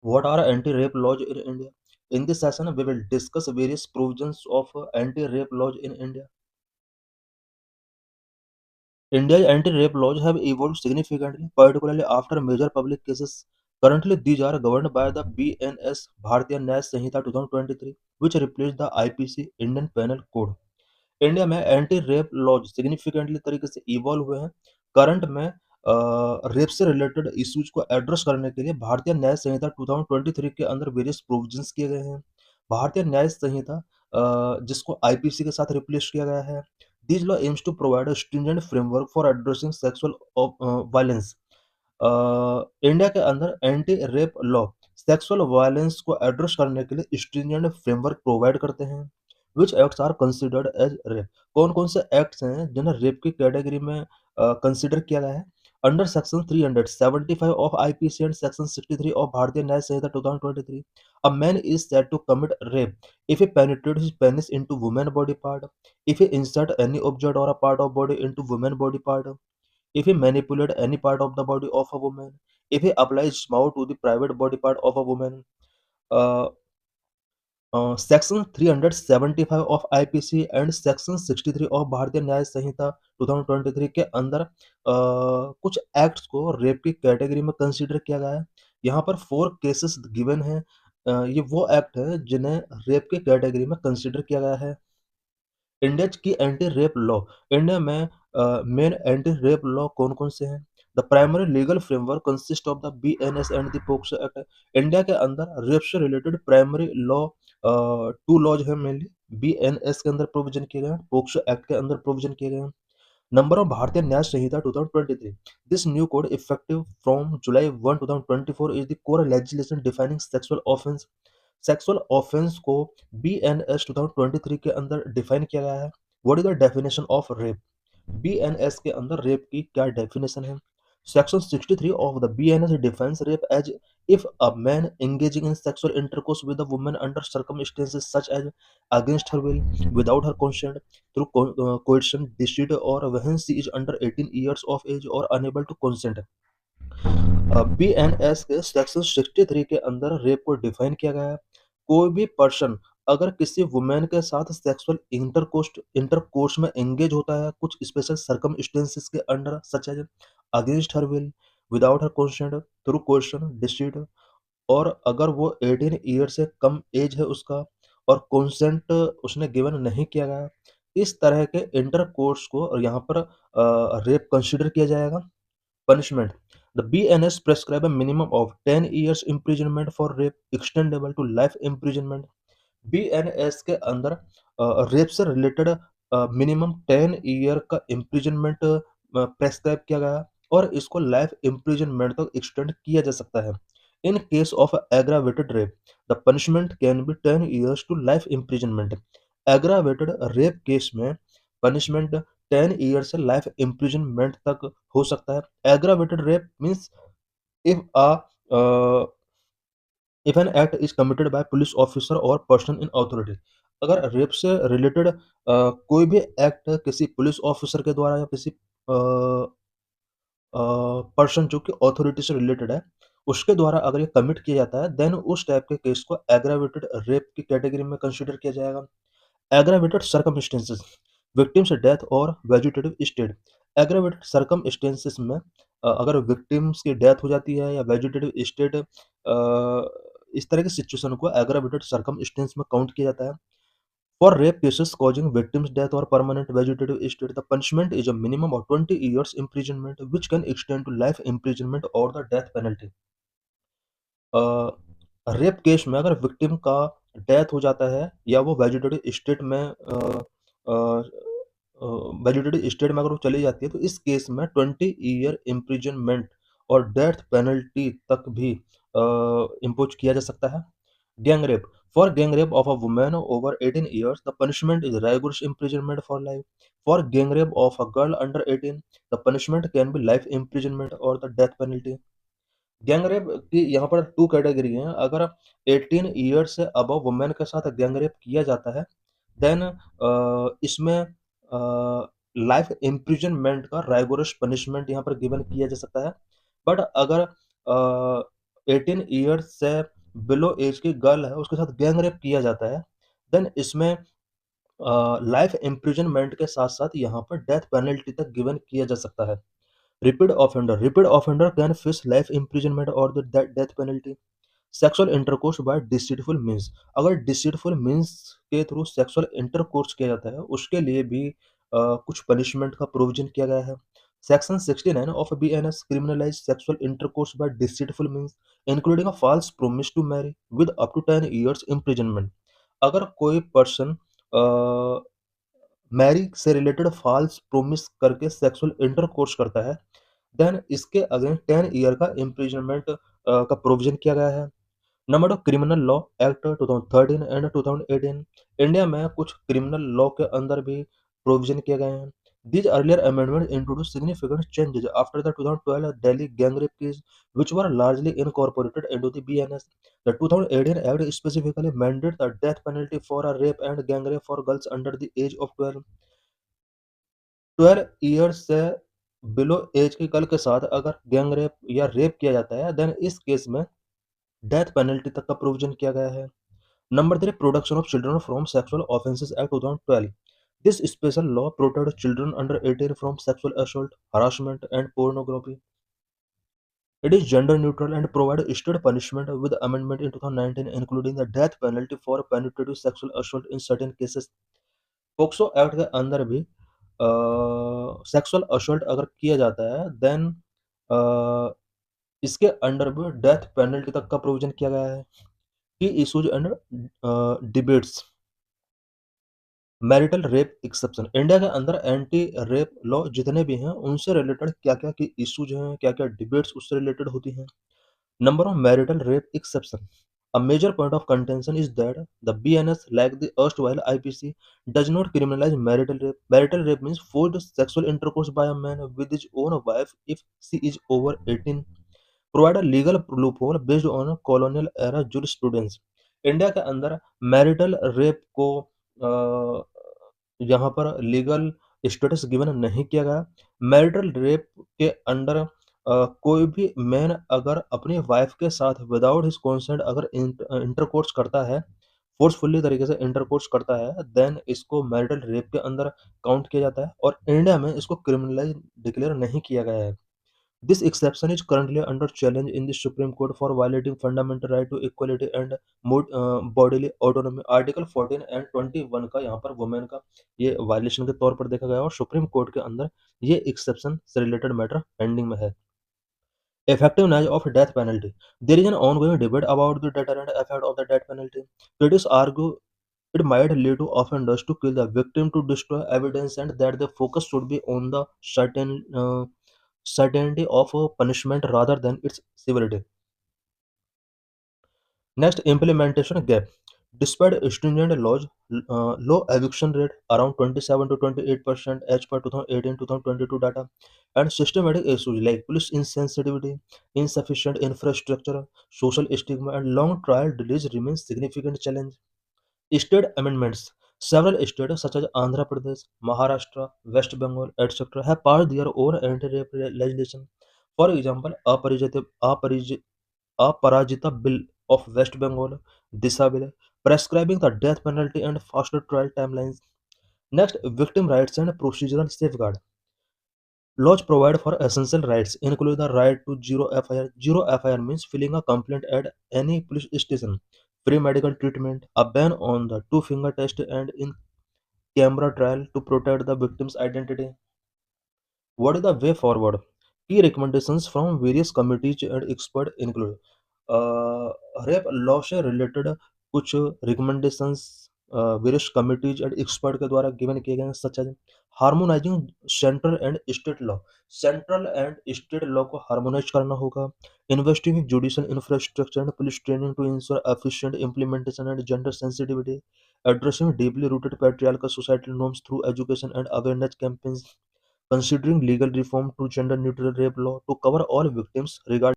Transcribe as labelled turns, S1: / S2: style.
S1: What are anti-rape laws in India? In this session, we will discuss various provisions of anti-rape laws in India. India's anti-rape laws have evolved significantly, particularly after major public cases. Currently, these are governed by the BNS Bharatiya Nyaya Sanhita 2023, which replaced the IPC Indian Penal Code. India में anti rape laws significantly तरीके से evolve हुए हैं। Current में rape से related issues को address करने के लिए भारतीय न्याय संहिता 2023 के अंदर वेरियस प्रोविजंस किए गए हैं। भारतीय न्याय संहिता जिसको आईपीसी के साथ रिप्लेस किया गया है। This law aims to provide a stringent framework for addressing sexual violence. India के अंदर anti rape law sexual violence को एड्रेस करने के लिए स्ट्रिंजेंट फ्रेमवर्क प्रोवाइड करते हैं। Which acts are considered as rape? कौन कौन से एक्ट्स हैं जिन्हें रेप की कैटेगरी में कंसिडर किया गया है? Under section 375 of IPC and section 63 of भारतीय न्याय संहिता 2023, a man is said to commit rape if he penetrates his penis into woman body part, if he insert any object or a part of body into woman body part, if he manipulate any part of the body of a woman, if he applies mouth to the private body part of a woman. uh, Section 375 of IPC and section 63 of भारतीय न्याय संहिता 2023 के अंदर कुछ acts को rape की category में consider किया गया है। यहाँ पर 4 केसेस गिवन हैं। ये वो एक्ट है जिन्हें रेप की कैटेगरी में कंसीडर किया गया है। इंडिया की एंटी रेप लॉ। इंडिया में मेन एंटी रेप लॉ कौन-कौन से हैं? The primary legal framework consist of the BNS and the POCSO act. India के अंदर रेप से रिलेटेड प्राइमरी लॉ 2 लॉज हैं मेनली। बीएनएस के अंदर प्रोविजन किए गए हैं, पोक्सो एक्ट के अंदर प्रोविजन किए गए हैं। नंबर ऑफ भारतीय न्याय संहिता 2023। This new code effective from July 1, 2024 is the core legislation defining sexual offense। Sexual offence को बीएनएस 2023 के अंदर डिफाइन किया गया है। What is the definition of rape? BNS के अंदर रेप की क्या डेफिनेशन है? Section 63 of the BNS defines rape as if a man engaging in sexual intercourse with a woman under circumstances such as against her will, without her consent, through coercion, deceit, or when she is under 18 years of age or unable to consent। BNS के section 63 के अंदर rape को define किया गया है। कोई भी person अगर किसी वुमेन के साथ सेक्सुअल इंटरकोर्स में एंगेज होता है कुछ स्पेशल सर्कमस्टेंसेस के under such as against her will, without her consent, through coercion, deceit, और अगर वो 18 ईयर से कम एज है उसका और कंसेंट उसने गिवन नहीं किया गया, इस तरह के इंटरकोर्स को यहाँ पर रेप कंसिडर किया जाएगा। Punishment: The BNS prescribe a minimum of 10 years imprisonment for rape extendable to life imprisonment। BNS के अंदर रेप से रिलेटेड मिनिमम 10 ईयर का इम्प्रिजनमेंट प्रेस्क्राइब किया गया और इसको लाइफ इम्प्रिजनमेंट तक एक्सटेंड किया जा सकता है। In case of aggravated rape the punishment can be 10 years to life imprisonment. Aggravated rape case में पनिशमेंट 10 ईयर से लाइफ इम्प्रिजनमेंट तक हो सकता है। Aggravated rape means if a if an act is committed by police officer और person in authority. अगर rape से related कोई भी एक्ट किसी पुलिस ऑफिसर के द्वारा या किसी पर्सन जो कि अथॉरिटी से रिलेटेड है उसके द्वारा अगर ये कमिट किया जाता है देन उस टाइप के केस को एग्रावेटेड रेप की कैटेगरी में कंसिडर किया जाएगा। एग्रावेटेड सर्कमस्टेंसेस विक्टिम्स डेथ और वेजिटेटिव स्टेट। एग्रावेटेड सर्कमस्टेंसेस में अगर विक्टिम्स की डेथ हो जाती है या वेजिटेटिव स्टेट, इस तरह की सिचुएशन को एग्रावेटेड सर्कमस्टेंस में काउंट किया जाता है। For rape cases causing victims death और permanent vegetative state the punishment is a minimum of 20 years imprisonment which can extend to life imprisonment or the death penalty। Rape case में अगर victim का death हो जाता है या वो vegetative state में वेजिटेटिव स्टेट में अगर वो चली जाती है तो इस केस में 20 ईयर इम्प्रिजनमेंट और डेथ पेनल्टी तक भी इम्पोज किया जा सकता है। Gang rape for gang rape of a women over 18 years the punishment is rigorous imprisonment for life। for gang rape of a girl under 18 the punishment can be life imprisonment or the death penalty। Gang rape की यहाँ पर 2 category हैं। अगर 18 year से above women के साथ gang rape किया जाता है देन इसमें लाइफ इम्प्रिजनमेंट का राइगोरस पनिशमेंट यहाँ पर गिवन किया जा सकता है। बट अगर 18 ईयर से बिलो एज की गर्ल है उसके साथ गैंग रेप किया जाता है, देन इसमें लाइफ इम्प्रिजनमेंट के साथ-साथ यहाँ पर डेथ पेनल्टी तक गिवन किया जा सकता है। Repeat offender can face life imprisonment और the death penalty. Sexual intercourse by deceitful means, अगर डिसीटफुल मीन्स के थ्रू सेक्सुअल इंटरकोर्स किया जाता है उसके लिए भी कुछ पनिशमेंट का प्रोविजन किया गया है। Section 69 of BNS criminalise sexual intercourse by deceitful means including a false promise to marry with up to 10 years imprisonment. अगर कोई पर्सन मैरी से रिलेटेड फॉल्स प्रोमिस करके सेक्सुअल इंटरकोर्स करता है, देन इसके अगेंस्ट 10 ईयर का इम्प्रिजनमेंट का provision किया गया है। Number of criminal law act 2013 and 2018, India में कुछ क्रिमिनल लॉ के अंदर भी प्रोविजन किए गए हैं। These earlier amendments introduced significant changes after the 2012 Delhi gang rape case, which were largely incorporated into the BNS. The 2018 Act specifically mandated the death penalty for a rape and gang rape for girls under the age of 12 years से below as की girl के साथ अगर gang rape या rape किया जाता है, then इस केस में डेथ पेनल्टी तक का प्रोविजन किया गया है। Number 3, protection of children from sexual offences act 2012। This special law protect children under 18 from sexual assault, harassment and pornography. It is gender neutral and provide state punishment with amendment in 2019 including the death penalty for penetrative sexual assault in certain cases. POCSO act के अंदर भी sexual assault अगर किया जाता है, then इसके under भी death penalty तक का प्रोविजन किया गया है। की issues and debates. Marital rape exception, India के अंदर एंटी रेप लॉ जितने भी हैं उनसे रिलेटेड क्या क्या की इश्यूज हैं, क्या क्या डिबेट्स उससे रिलेटेड होती हैं। Number of marital rape exception, a major point of contention is that the BNS, like the erstwhile IPC, does not criminalize marital rape. Marital rape means forced sexual intercourse by a man with his own wife if she is over 18. Provide a legal loophole based on colonial era jurisprudence. India के अंदर marital rape को यहाँ पर legal status given नहीं किया गया। Marital rape के under कोई भी मैन अगर अपनी वाइफ के साथ विदाउट हिज कंसेंट अगर इंटरकोर्स करता है, फोर्सफुली तरीके से इंटरकोर्स करता है, देन इसको मैरिटल रेप के अंदर काउंट किया जाता है और इंडिया में इसको क्रिमिनलाइज डिक्लेयर नहीं किया गया है। This exception is currently under challenge in the Supreme Court for violating fundamental right to equality and bodily autonomy. Article 14 and 21 का यहाँ पर वुमेन का ये वायलेशन के तौर पर देखा गया और सुप्रीम कोर्ट के अंदर ये एक्सेप्शन से रिलेटेड मैटर पेंडिंग में है। Effectiveness of death penalty. There is an ongoing debate about the deterrent effect of the death penalty. Critics argue it might lead to offenders to kill the victim to destroy evidence and that the focus should be on the certainty of punishment rather than its severity. Next, implementation gap. Despite stringent laws, low eviction rate around 27 to 28% as per 2018-2022 data, and systematic issues like police insensitivity, insufficient infrastructure, social stigma, and long trial delays remain significant challenge. State amendments. Several states such as Andhra Pradesh, Maharashtra, West Bengal, etc. have passed their own anti-rape legislation. For example, Aparajita Bill of West Bengal, Disha Bill, prescribing the death penalty and faster trial timelines. Next, victim rights and procedural safeguard. Laws provide for essential rights, including the right to zero FIR. Zero FIR means filing a complaint at any police station, free medical treatment, a ban on the two-finger test, and in-camera trial to protect the victim's identity. What is the way forward? Key recommendations from various committees and experts include rape law से related कुछ recommendations various committees and expert के द्वारा given किए गए हैं, such as harmonising central and state law. Central and state law को harmonise करना होगा। Investing in judicial infrastructure and police training to ensure efficient implementation and gender sensitivity. Addressing deeply rooted patriarchal societal norms through education and awareness campaigns. Considering legal reform to gender neutral rape law to cover all victims regardless